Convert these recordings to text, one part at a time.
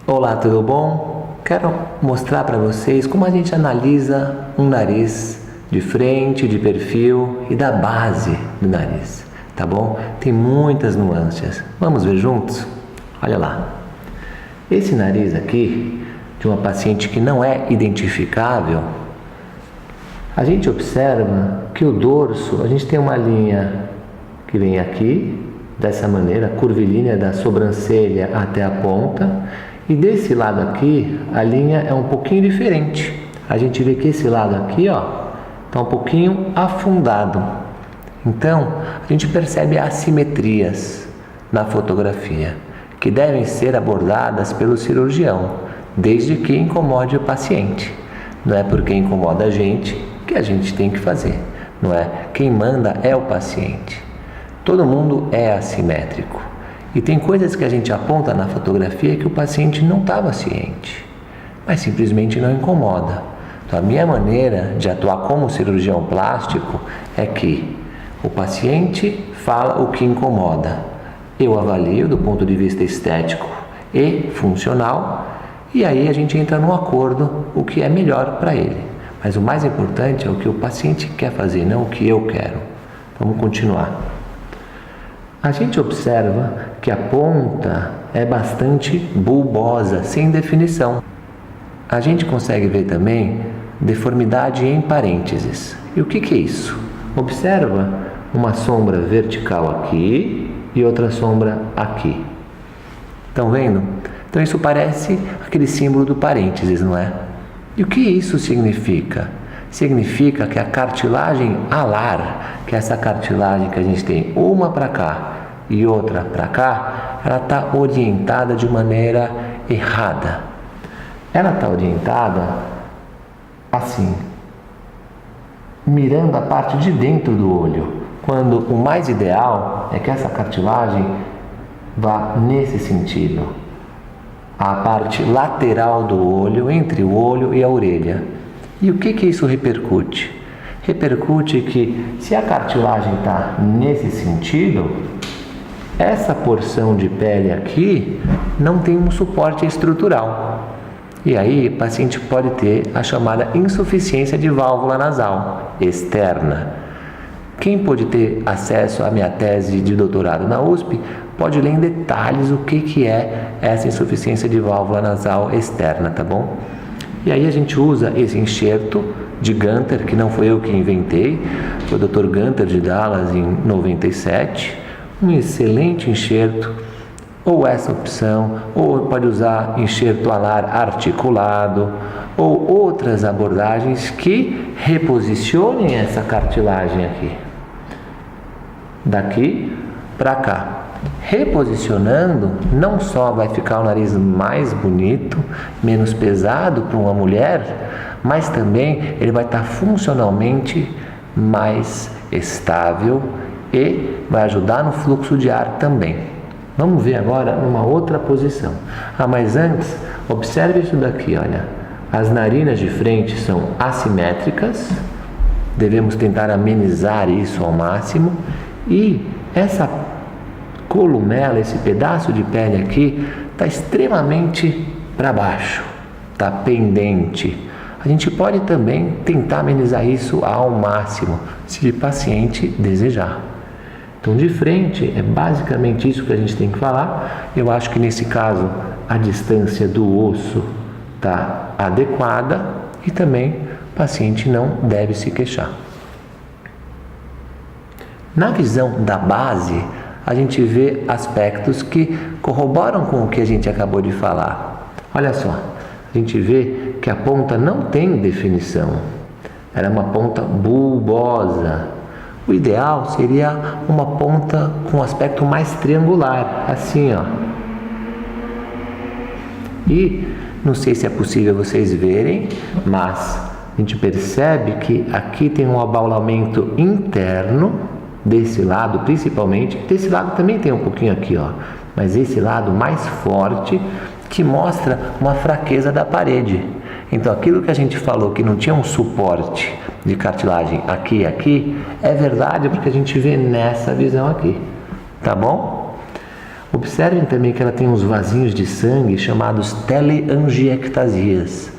Olá, tudo bom? Quero mostrar para vocês como a gente analisa um nariz de frente, de perfil e da base do nariz, tá bom? Tem muitas nuances. Vamos ver juntos? Olha lá. Esse nariz aqui, de uma paciente que não é identificável, a gente observa que o dorso, a gente tem uma linha que vem aqui, dessa maneira, curvilínea da sobrancelha até a ponta. E desse lado aqui, a linha é um pouquinho diferente. A gente vê que esse lado aqui, ó, está um pouquinho afundado. Então, a gente percebe assimetrias na fotografia, que devem ser abordadas pelo cirurgião, desde que incomode o paciente. Não é porque incomoda a gente que a gente tem que fazer, não é? Quem manda é o paciente. Todo mundo é assimétrico. E tem coisas que a gente aponta na fotografia que o paciente não estava ciente, mas simplesmente não incomoda. Então, a minha maneira de atuar como cirurgião plástico é que o paciente fala o que incomoda. Eu avalio do ponto de vista estético e funcional, e aí a gente entra num acordo o que é melhor para ele. Mas o mais importante é o que o paciente quer fazer, não o que eu quero. Vamos continuar. A gente observa que a ponta é bastante bulbosa, sem definição. A gente consegue ver também deformidade em parênteses. E o que é isso? Observa uma sombra vertical aqui e outra sombra aqui. Estão vendo? Então isso parece aquele símbolo do parênteses, não é? E o que isso significa? Significa que a cartilagem alar, que é essa cartilagem que a gente tem uma para cá e outra para cá, ela está orientada de maneira errada. Ela está orientada assim, mirando a parte de dentro do olho, quando o mais ideal é que essa cartilagem vá nesse sentido, a parte lateral do olho, entre o olho e a orelha. E o que isso repercute? Repercute que se a cartilagem está nesse sentido, essa porção de pele aqui não tem um suporte estrutural. E aí o paciente pode ter a chamada insuficiência de válvula nasal externa. Quem pode ter acesso à minha tese de doutorado na USP pode ler em detalhes o que é essa insuficiência de válvula nasal externa, tá bom? E aí a gente usa esse enxerto de Ganter, que não foi eu que inventei, foi o Dr. Ganter de Dallas em 97, um excelente enxerto, ou essa opção, ou pode usar enxerto alar articulado, ou outras abordagens que reposicionem essa cartilagem aqui, daqui para cá. Reposicionando, não só vai ficar o nariz mais bonito, menos pesado para uma mulher, mas também ele vai estar funcionalmente mais estável e vai ajudar no fluxo de ar também. Vamos ver agora uma outra posição. Mas antes, observe isso daqui, olha. As narinas de frente são assimétricas, devemos tentar amenizar isso ao máximo, e essa columela, esse pedaço de pele aqui, está extremamente para baixo, está pendente. A gente pode também tentar amenizar isso ao máximo, se o paciente desejar. Então, de frente, é basicamente isso que a gente tem que falar. Eu acho que nesse caso a distância do osso está adequada e também o paciente não deve se queixar. Na visão da base, a gente vê aspectos que corroboram com o que a gente acabou de falar. Olha só, a gente vê que a ponta não tem definição. Ela é uma ponta bulbosa. O ideal seria uma ponta com um aspecto mais triangular, assim, ó. E não sei se é possível vocês verem, mas a gente percebe que aqui tem um abaulamento interno, desse lado principalmente, desse lado também tem um pouquinho aqui, ó, mas esse lado mais forte, que mostra uma fraqueza da parede. Então aquilo que a gente falou que não tinha um suporte de cartilagem aqui e aqui, é verdade porque a gente vê nessa visão aqui, tá bom? Observem também que ela tem uns vasinhos de sangue chamados teleangiectasias.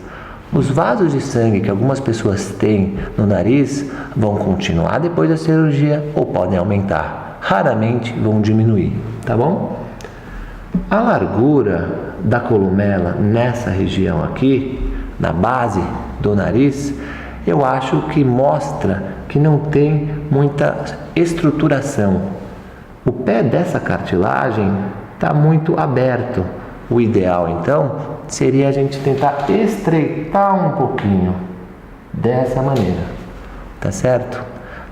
Os vasos de sangue que algumas pessoas têm no nariz vão continuar depois da cirurgia ou podem aumentar. Raramente vão diminuir, tá bom? A largura da columela nessa região aqui, na base do nariz, eu acho que mostra que não tem muita estruturação. O pé dessa cartilagem está muito aberto. O ideal, então, seria a gente tentar estreitar um pouquinho, dessa maneira, tá certo?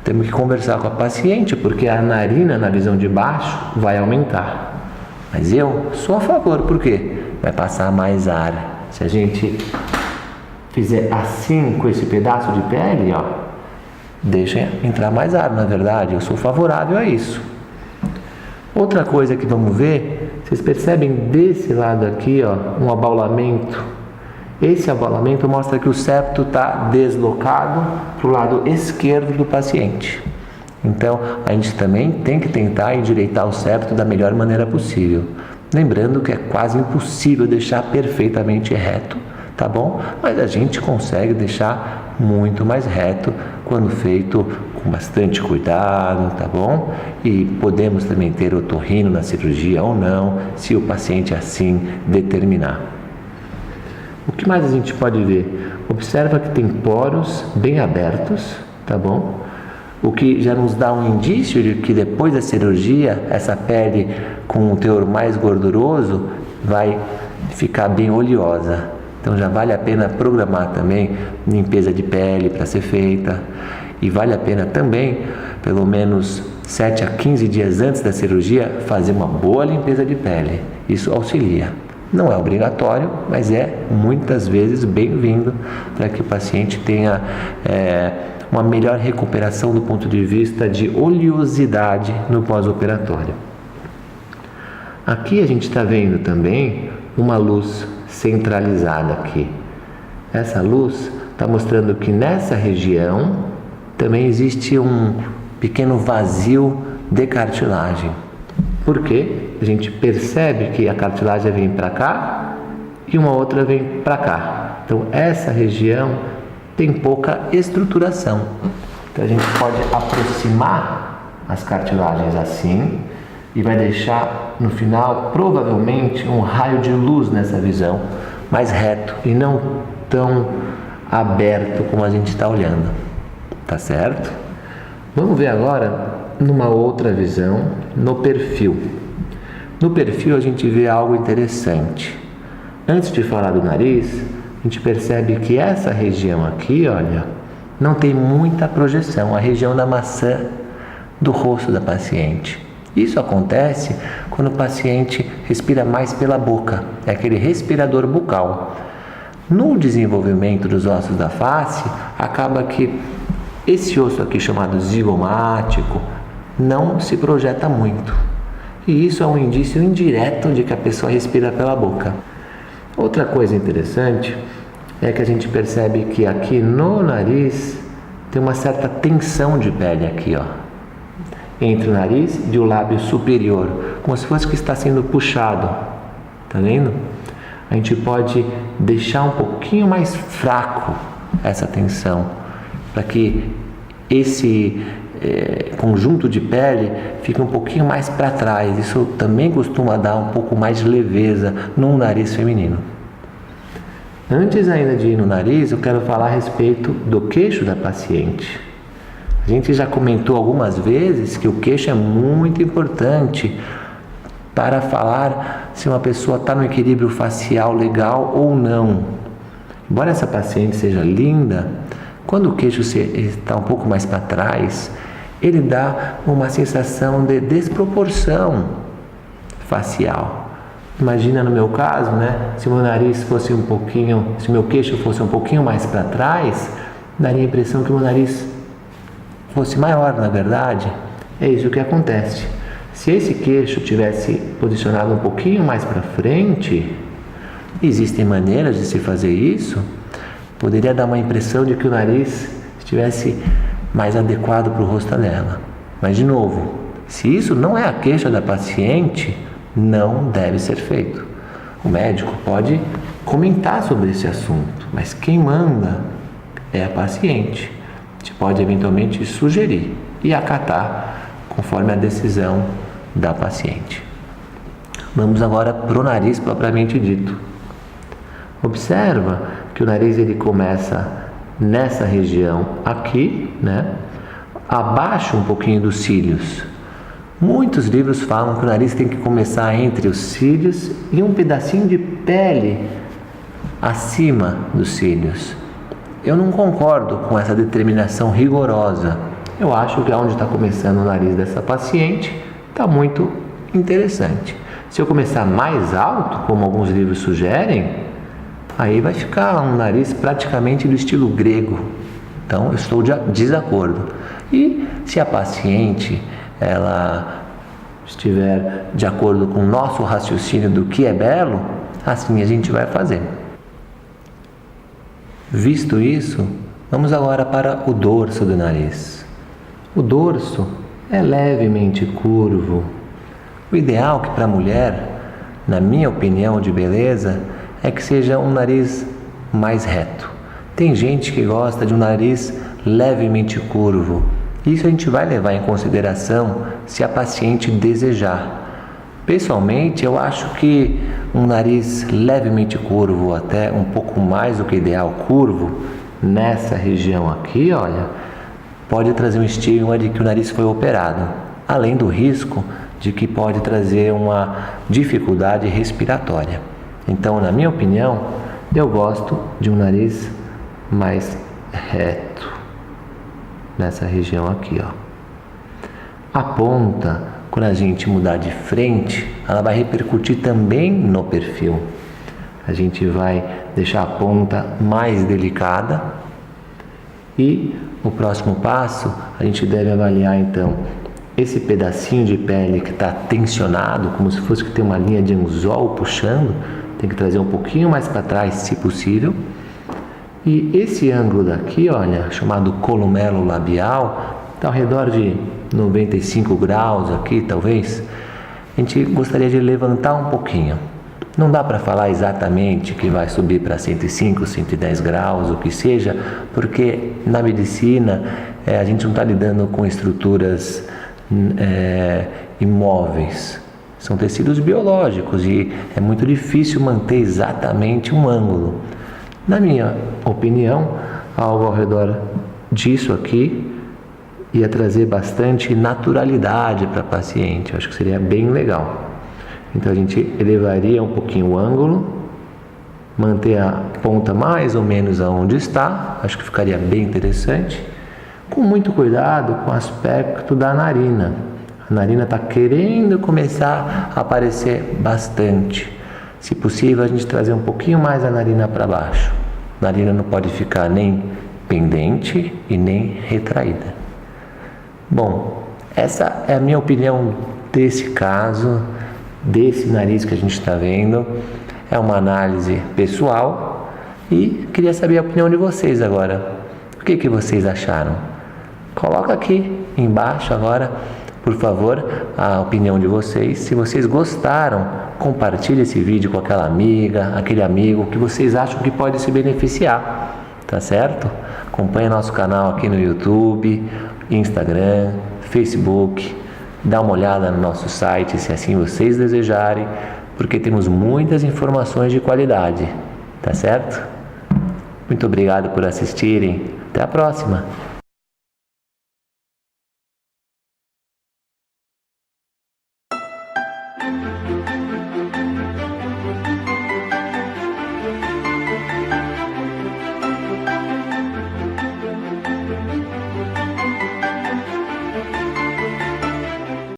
Temos que conversar com a paciente, porque a narina na visão de baixo vai aumentar. Mas eu sou a favor, por quê? Vai passar mais ar. Se a gente fizer assim com esse pedaço de pele, ó, deixa entrar mais ar, na verdade. Eu sou favorável a isso. Outra coisa que vamos ver, vocês percebem desse lado aqui, ó, um abaulamento. Esse abaulamento mostra que o septo está deslocado para o lado esquerdo do paciente. Então, a gente também tem que tentar endireitar o septo da melhor maneira possível. Lembrando que é quase impossível deixar perfeitamente reto, tá bom? Mas a gente consegue deixar muito mais reto quando feito com bastante cuidado, tá bom? E podemos também ter otorrino na cirurgia ou não, se o paciente assim determinar. O que mais a gente pode ver? Observa que tem poros bem abertos, tá bom? O que já nos dá um indício de que depois da cirurgia, essa pele com um teor mais gorduroso vai ficar bem oleosa. Então já vale a pena programar também limpeza de pele para ser feita. E vale a pena também, pelo menos 7 a 15 dias antes da cirurgia, fazer uma boa limpeza de pele. Isso auxilia. Não é obrigatório, mas é muitas vezes bem-vindo para que o paciente tenha uma melhor recuperação do ponto de vista de oleosidade no pós-operatório. Aqui a gente está vendo também uma luz centralizada aqui. Essa luz está mostrando que nessa região também existe um pequeno vazio de cartilagem. Por quê? A gente percebe que a cartilagem vem para cá e uma outra vem para cá. Então essa região tem pouca estruturação. Então a gente pode aproximar as cartilagens assim e vai deixar no final provavelmente um raio de luz nessa visão, mais reto e não tão aberto como a gente está olhando. Tá certo? Vamos ver agora numa outra visão, no perfil. No perfil a gente vê algo interessante. Antes de falar do nariz, a gente percebe que essa região aqui, olha, não tem muita projeção, a região da maçã do rosto da paciente. Isso acontece quando o paciente respira mais pela boca, é aquele respirador bucal. No desenvolvimento dos ossos da face, acaba que esse osso aqui chamado zigomático não se projeta muito. E isso é um indício indireto de que a pessoa respira pela boca. Outra coisa interessante é que a gente percebe que aqui no nariz tem uma certa tensão de pele aqui, ó, entre o nariz e o lábio superior, como se fosse que está sendo puxado. Tá vendo? A gente pode deixar um pouquinho mais fraco essa tensão, para que esse conjunto de pele fique um pouquinho mais para trás. Isso também costuma dar um pouco mais de leveza no nariz feminino. Antes ainda de ir no nariz, eu quero falar a respeito do queixo da paciente. A gente já comentou algumas vezes que o queixo é muito importante para falar se uma pessoa está no equilíbrio facial legal ou não. Embora essa paciente seja linda, quando o queixo está um pouco mais para trás, ele dá uma sensação de desproporção facial. Imagina no meu caso, né? Se meu nariz fosse um pouquinho, se meu queixo fosse um pouquinho mais para trás, daria a impressão que meu nariz fosse maior, na verdade. É isso que acontece. Se esse queixo tivesse posicionado um pouquinho mais para frente, existem maneiras de se fazer isso, poderia dar uma impressão de que o nariz estivesse mais adequado para o rosto dela. Mas, de novo, se isso não é a queixa da paciente, não deve ser feito. O médico pode comentar sobre esse assunto, mas quem manda é a paciente. A gente pode eventualmente sugerir e acatar conforme a decisão da paciente. Vamos agora para o nariz propriamente dito. Observa que o nariz ele começa nessa região aqui, né? Abaixo um pouquinho dos cílios. Muitos livros falam que o nariz tem que começar entre os cílios e um pedacinho de pele acima dos cílios. Eu não concordo com essa determinação rigorosa. Eu acho que onde está começando o nariz dessa paciente está muito interessante. Se eu começar mais alto, como alguns livros sugerem, aí vai ficar um nariz praticamente do estilo grego. Então, eu estou de desacordo. E se a paciente ela estiver de acordo com o nosso raciocínio do que é belo, assim a gente vai fazer. Visto isso, vamos agora para o dorso do nariz. O dorso é levemente curvo. O ideal que para a mulher, na minha opinião de beleza, é que seja um nariz mais reto. Tem gente que gosta de um nariz levemente curvo. Isso a gente vai levar em consideração se a paciente desejar. Pessoalmente, eu acho que um nariz levemente curvo, até um pouco mais do que ideal curvo, nessa região aqui, olha, pode trazer um estigma de que o nariz foi operado, além do risco de que pode trazer uma dificuldade respiratória. Então, na minha opinião, eu gosto de um nariz mais reto, nessa região aqui, ó. A ponta, quando a gente mudar de frente, ela vai repercutir também no perfil. A gente vai deixar a ponta mais delicada e o próximo passo, a gente deve avaliar então esse pedacinho de pele que está tensionado, como se fosse que tem uma linha de anzol puxando, tem que trazer um pouquinho mais para trás, se possível. E esse ângulo daqui, olha, chamado columelo labial, está ao redor de 95 graus aqui, talvez. A gente gostaria de levantar um pouquinho. Não dá para falar exatamente que vai subir para 105, 110 graus, o que seja, porque na medicina a gente não está lidando com estruturas imóveis. São tecidos biológicos e é muito difícil manter exatamente um ângulo. Na minha opinião, algo ao redor disso aqui ia trazer bastante naturalidade para a paciente. Eu acho que seria bem legal. Então a gente elevaria um pouquinho o ângulo, manter a ponta mais ou menos aonde está, acho que ficaria bem interessante, com muito cuidado com o aspecto da narina. A narina está querendo começar a aparecer bastante. Se possível, a gente trazer um pouquinho mais a narina para baixo. A narina não pode ficar nem pendente e nem retraída. Bom, essa é a minha opinião desse caso, desse nariz que a gente está vendo. É uma análise pessoal e queria saber a opinião de vocês agora. O que vocês acharam? Coloca aqui embaixo agora, por favor, a opinião de vocês. Se vocês gostaram, compartilhe esse vídeo com aquela amiga, aquele amigo que vocês acham que pode se beneficiar, tá certo? Acompanhe nosso canal aqui no YouTube, Instagram, Facebook. Dá uma olhada no nosso site, se assim vocês desejarem, porque temos muitas informações de qualidade, tá certo? Muito obrigado por assistirem. Até a próxima!